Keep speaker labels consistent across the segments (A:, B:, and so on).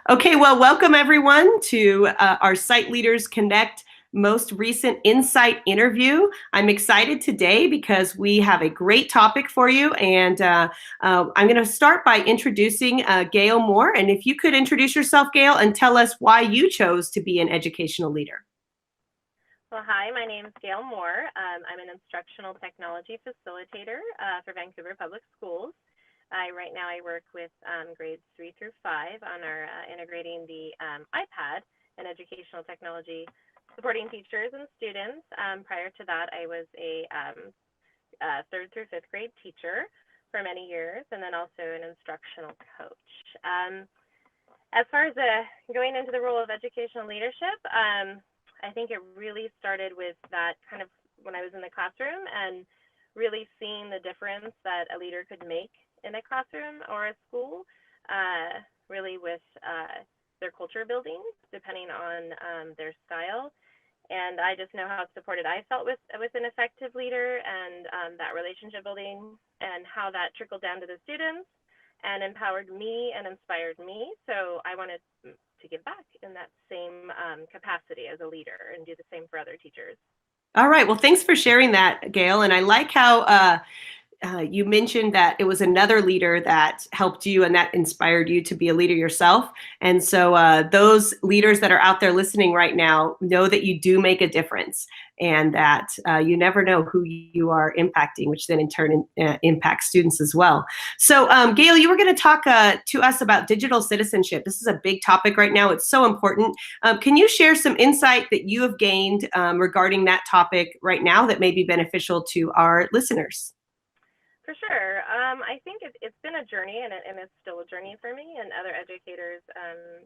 A: Okay, well, welcome everyone to our Site Leaders Connect most recent Insight interview. I'm excited today because we have a great topic for you, and I'm going to start by introducing Gail Moore. And if you could introduce yourself, Gail, and tell us why you chose to be an educational leader.
B: Well, hi, my name is Gail Moore. I'm an instructional technology facilitator for Vancouver Public Schools. Right now I work with grades 3 through 5 on our integrating the iPad and educational technology supporting teachers and students. Prior to that, I was a 3rd through 5th grade teacher for many years, and then also an instructional coach. As far as going into the role of educational leadership, I think it really started with that kind of when I was in the classroom and really seeing the difference that a leader could make in a classroom or a school, really with their culture building, depending on their style. And I just know how supported I felt with an effective leader, and that relationship building, and how that trickled down to the students and empowered me and inspired me. So I wanted to give back in that same capacity as a leader and do the same for other teachers.
A: All right, well, thanks for sharing that, Gail. And I like how you mentioned that it was another leader that helped you and that inspired you to be a leader yourself. And so those leaders that are out there listening right now know that you do make a difference, and that you never know who you are impacting, which then in turn impacts students as well. So Gail, you were going to talk to us about digital citizenship. This is a big topic right now. It's so important. Can you share some insight that you have gained regarding that topic right now that may be beneficial to our listeners?
B: For sure. I think it's been a journey, and it's still a journey for me and other educators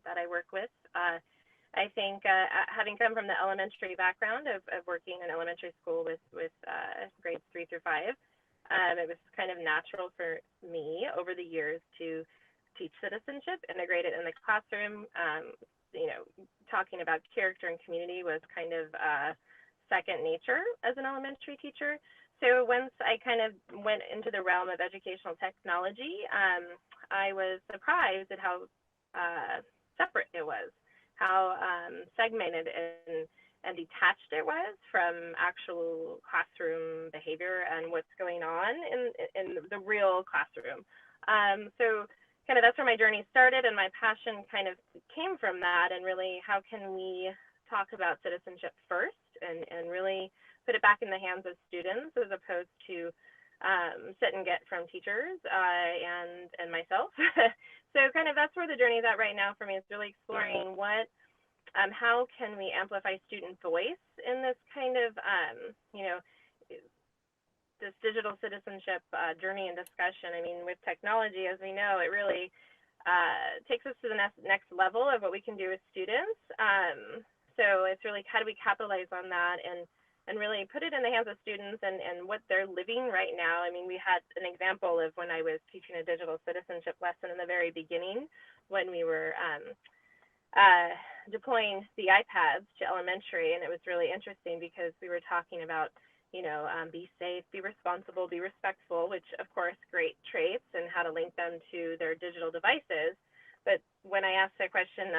B: that I work with. I think having come from the elementary background of working in elementary school with grades 3 through 5, it was kind of natural for me over the years to teach citizenship, integrate it in the classroom. Talking about character and community was kind of second nature as an elementary teacher. So once I kind of went into the realm of educational technology, I was surprised at how separate it was, how segmented and detached it was from actual classroom behavior and what's going on in the real classroom. So kind of that's where my journey started, and my passion kind of came from that, and really how can we talk about citizenship first and really put it back in the hands of students as opposed to sit and get from teachers and myself. So kind of that's where the journey is at right now for me, is really exploring how can we amplify student voice in this kind of, this digital citizenship journey and discussion. I mean, with technology, as we know, it really takes us to the next level of what we can do with students. So it's really how do we capitalize on that and really put it in the hands of students and what they're living right now. I mean, we had an example of when I was teaching a digital citizenship lesson in the very beginning, when we were deploying the iPads to elementary, and it was really interesting because we were talking about, be safe, be responsible, be respectful, which of course great traits, and how to link them to their digital devices. But when I asked that question,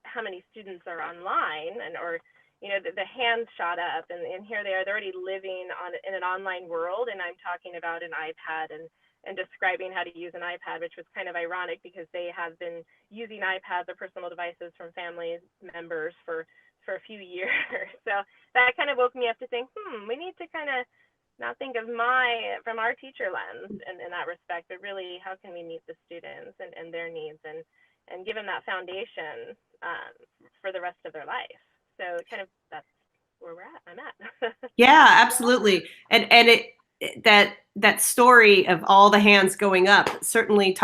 B: how many students are online, or the hands shot up, and here they are, they're already living in an online world, and I'm talking about an iPad and describing how to use an iPad, which was kind of ironic because they have been using iPads or personal devices from family members for a few years. So that kind of woke me up to think, we need to kind of not think of from our teacher lens in that respect, but really how can we meet the students and their needs and give them that foundation for the rest of their life. So kind of that's where I'm at.
A: Yeah, absolutely. And that story of all the hands going up certainly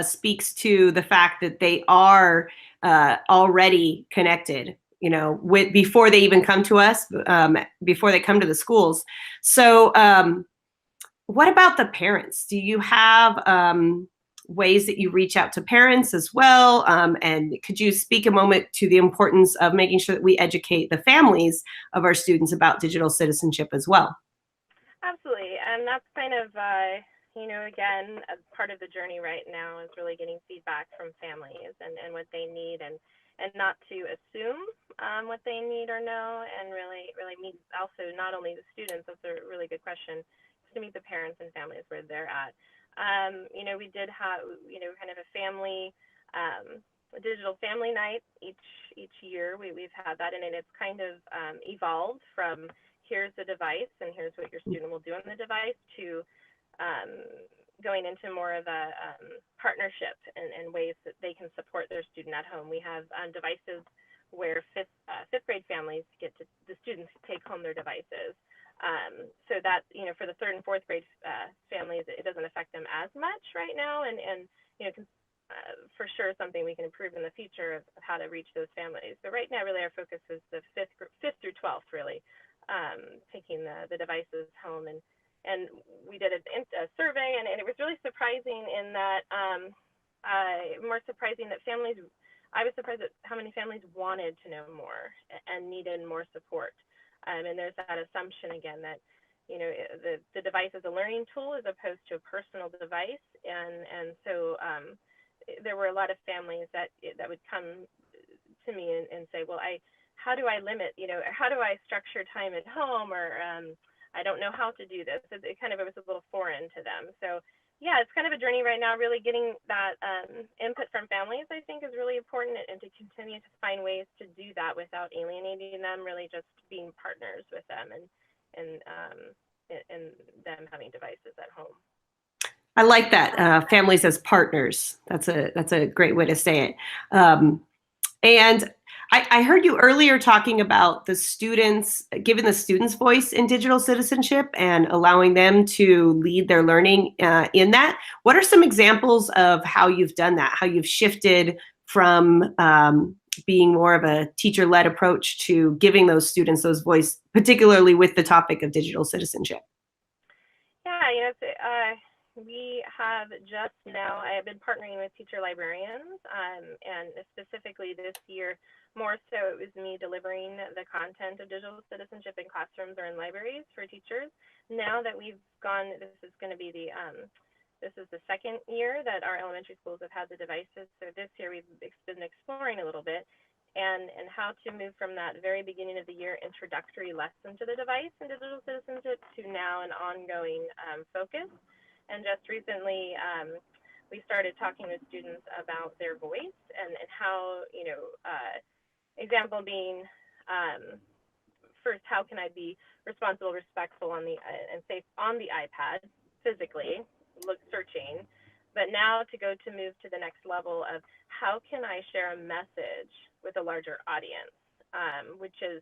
A: speaks to the fact that they are already connected, before they even come to us, before they come to the schools. So what about the parents? Do you have ways that you reach out to parents as well? And could you speak a moment to the importance of making sure that we educate the families of our students about digital citizenship as well?
B: Absolutely. And that's kind of, again, a part of the journey right now is really getting feedback from families and what they need, and not to assume what they need or know, and really meet also not only the students. That's a really good question, to meet the parents and families where they're at. We did have, kind of a family, a digital family night each year. We've had that, and it's kind of evolved from here's the device and here's what your student will do on the device to going into more of a partnership and ways that they can support their student at home. We have devices where fifth grade families the students take home their devices. So that, for the third and fourth grade families, it doesn't affect them as much right now, and for sure something we can improve in the future of how to reach those families. But right now, really, our focus is the fifth through 12th, really, taking the devices home. And we did a survey, and it was really surprising in that, more surprising that families, I was surprised at how many families wanted to know more and needed more support. And there's that assumption again that, the device is a learning tool as opposed to a personal device. And so there were a lot of families that would come to me and say, well, how do I limit, how do I structure time at home, or I don't know how to do this. It was a little foreign to them. So yeah, it's kind of a journey right now, really getting that input from families, I think, is really important, and to continue to find ways to do that without alienating them, really just being partners with them and them having devices at home.
A: I like that, families as partners. That's a great way to say it. And I heard you earlier talking about the students, giving the students voice in digital citizenship and allowing them to lead their learning in that. What are some examples of how you've done that, how you've shifted from being more of a teacher-led approach to giving those students those voice, particularly with the topic of digital citizenship?
B: Yeah, we have just now, I have been partnering with teacher librarians, and specifically this year, more so it was me delivering the content of digital citizenship in classrooms or in libraries for teachers. Now that we've gone, this is going to be this is the second year that our elementary schools have had the devices. So this year we've been exploring a little bit and how to move from that very beginning of the year introductory lesson to the device and digital citizenship to now an ongoing focus. And just recently, we started talking with students about their voice and how, example being, first, how can I be responsible, respectful and safe on the iPad physically, searching, but now to move to the next level of how can I share a message with a larger audience, which is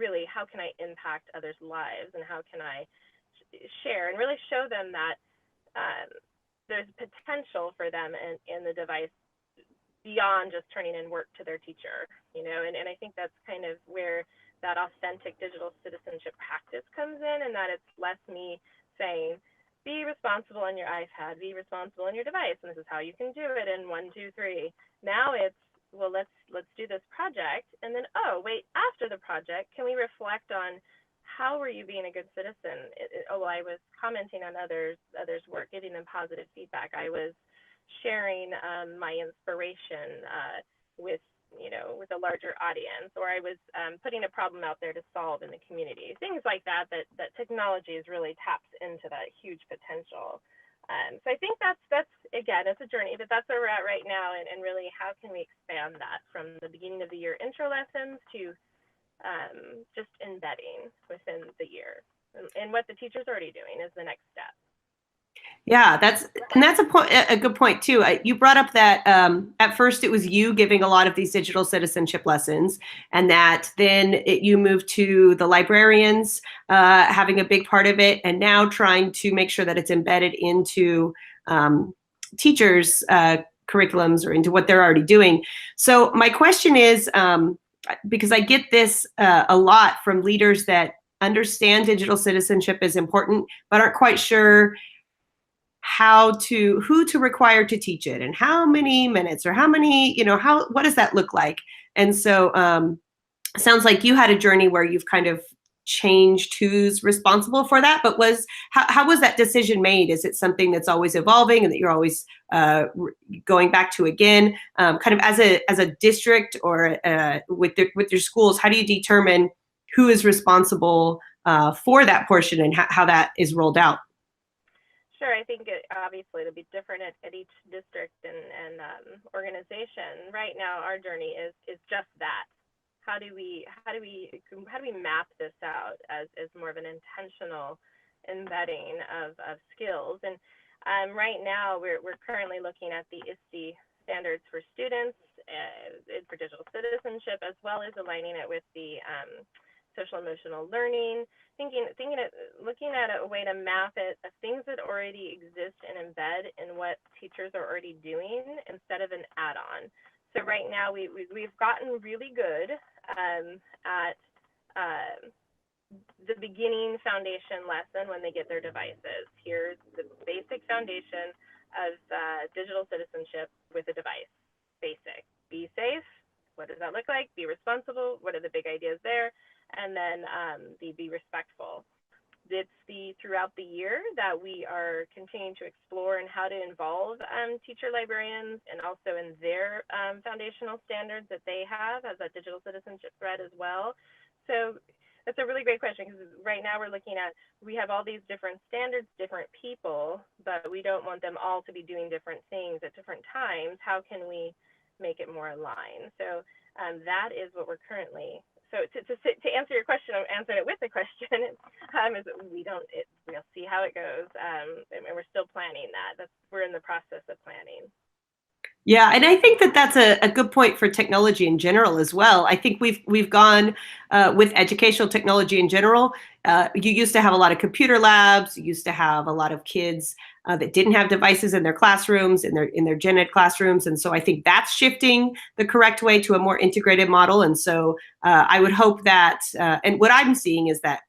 B: really how can I impact others' lives, and how can I share and really show them that there's potential for them in the device beyond just turning in work to their teacher, and I think that's kind of where that authentic digital citizenship practice comes in, and that it's less me saying, be responsible on your iPad, be responsible on your device, and this is how you can do it in 1, 2, 3. Now it's, well, let's do this project, and then, oh, wait, after the project, can we reflect on how were you being a good citizen? I was commenting on others' work, giving them positive feedback. I was sharing my inspiration with a larger audience, or I was putting a problem out there to solve in the community. Things like that technology is really taps into that huge potential. So I think that's again, it's a journey, but that's where we're at right now, and really how can we expand that from the beginning of the year intro lessons to just embedding within the year, and what the teacher's already doing is the next step.
A: Yeah, that's a good point too. You brought up that at first it was you giving a lot of these digital citizenship lessons, and that then you moved to the librarians having a big part of it, and now trying to make sure that it's embedded into teachers' curriculums or into what they're already doing. So my question is, because I get this a lot from leaders that understand digital citizenship is important, but aren't quite sure who to require to teach it, and how many minutes, or how many, what does that look like? And so sounds like you had a journey where you've kind of changed who's responsible for that, but how was that decision made? Is it something that's always evolving and that you're always going back to again? Kind of as a district or with your schools, how do you determine who is responsible for that portion and how that is rolled out?
B: Sure, I think obviously it'll be different at each district and organization. Right now, our journey is just that. How do we map this out as more of an intentional embedding of skills? And right now, we're currently looking at the ISTE standards for students for digital citizenship, as well as aligning it with the social emotional learning, looking at a way to map it of things that already exist and embed in what teachers are already doing instead of an add-on. So right now we've gotten really good at the beginning foundation lesson when they get their devices. Here's the basic foundation of digital citizenship with a device. Basic. Be safe. What does that look like? Be responsible. What are the big ideas there? And then be respectful. It's throughout the year that we are continuing to explore and how to involve teacher librarians and also in their foundational standards that they have as a digital citizenship thread as well. So that's a really great question, because right now we have all these different standards, different people, but we don't want them all to be doing different things at different times. How can we make it more aligned? So that is what we're currently. So to answer your question, I'm answering it with a question. Is we'll see how it goes, and we're still planning that. We're in the process of planning.
A: Yeah, and I think that's a good point for technology in general as well. I think we've gone with educational technology in general. You used to have a lot of computer labs. You used to have a lot of kids that didn't have devices in their classrooms, in their gen ed classrooms, and so I think that's shifting the correct way to a more integrated model. And so I would hope that, and what I'm seeing is that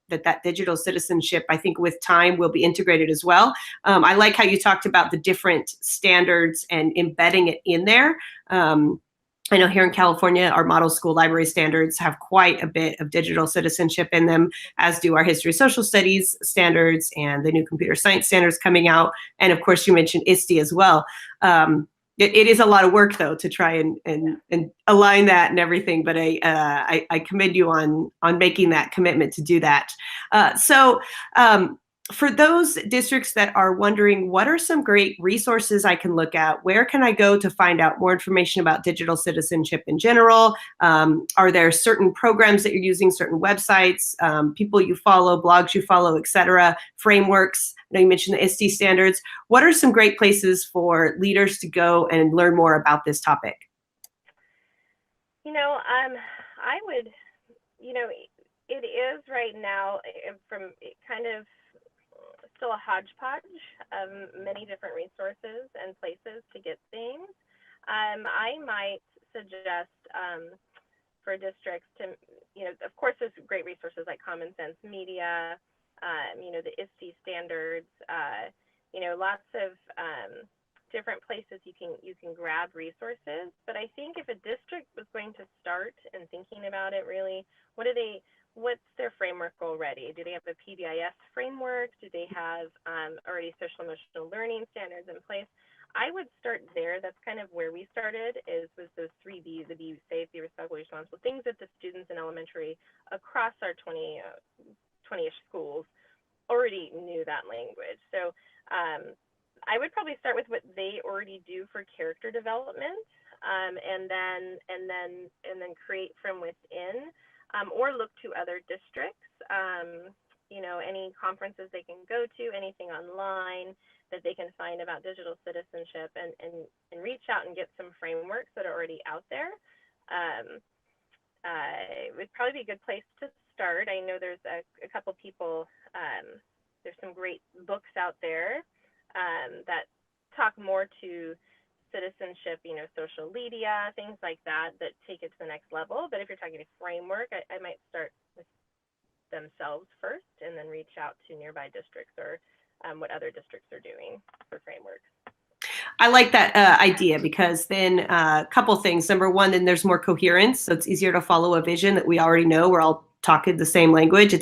A: digital citizenship, I think with time, will be integrated as well. I like how you talked about the different standards and embedding it in there. I know here in California, our model school library standards have quite a bit of digital citizenship in them, as do our history social studies standards and the new computer science standards coming out. And of course, you mentioned ISTE as well. It is a lot of work, though, to try and align that and everything. But I commend you on making that commitment to do that. So for those districts that are wondering, what are some great resources I can look at? Where can I go to find out more information about digital citizenship in general? Are there certain programs that you're using, certain websites, people you follow, blogs you follow, et cetera, frameworks? I know you mentioned the ISTE standards. What are some great places for leaders to go and learn more about this topic?
B: I would, it is right now from kind of still a hodgepodge of many different resources and places to get things. I might suggest for districts to, of course, there's great resources like Common Sense Media, the ISTE standards, lots of different places you can grab resources. But I think if a district was going to start and thinking about it, really, what's their framework already? Do they have a PBIS framework? Do they have already social emotional learning standards in place? I would start there. That's kind of where we started, was those 3 B's, the be safe, be respectful, responsible, things that the students in elementary across our 20-ish schools already knew that language. So I would probably start with what they already do for character development, and then create from within. Or look to other districts, any conferences they can go to, anything online that they can find about digital citizenship, and reach out and get some frameworks that are already out there. It would probably be a good place to start. I know there's a couple people, there's some great books out there that talk more to citizenship, social media, things like that take it to the next level. But if you're talking a framework, I might start with themselves first and then reach out to nearby districts or what other districts are doing for frameworks.
A: I like that idea, because then a couple things. Number one, then there's more coherence. So it's easier to follow a vision that we already know we're all talking the same language.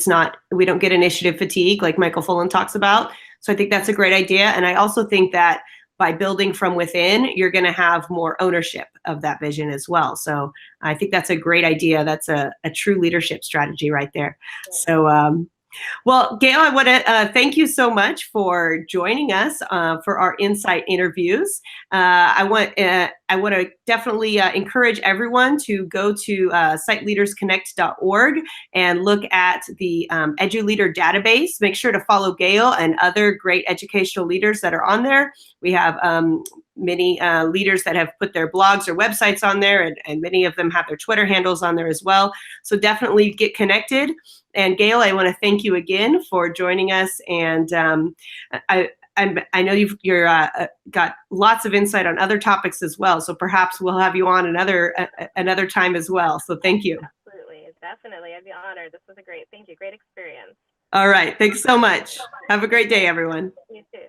A: We don't get initiative fatigue like Michael Fullan talks about. So I think that's a great idea. And I also think that by building from within, you're going to have more ownership of that vision as well. So I think that's a great idea. That's a true leadership strategy right there. So, well, Gail, I want to thank you so much for joining us for our Insight interviews. I want to definitely encourage everyone to go to siteleadersconnect.org and look at the EduLeader database. Make sure to follow Gail and other great educational leaders that are on there. We have many leaders that have put their blogs or websites on there, and many of them have their Twitter handles on there as well. So definitely get connected. And Gail, I want to thank you again for joining us. And I know you've got lots of insight on other topics as well. So perhaps we'll have you on another time as well. So thank you.
B: Absolutely, definitely. I'd be honored. This was a great, thank you. Great experience.
A: All right. Thanks so much. Have a great day, everyone.
B: You too.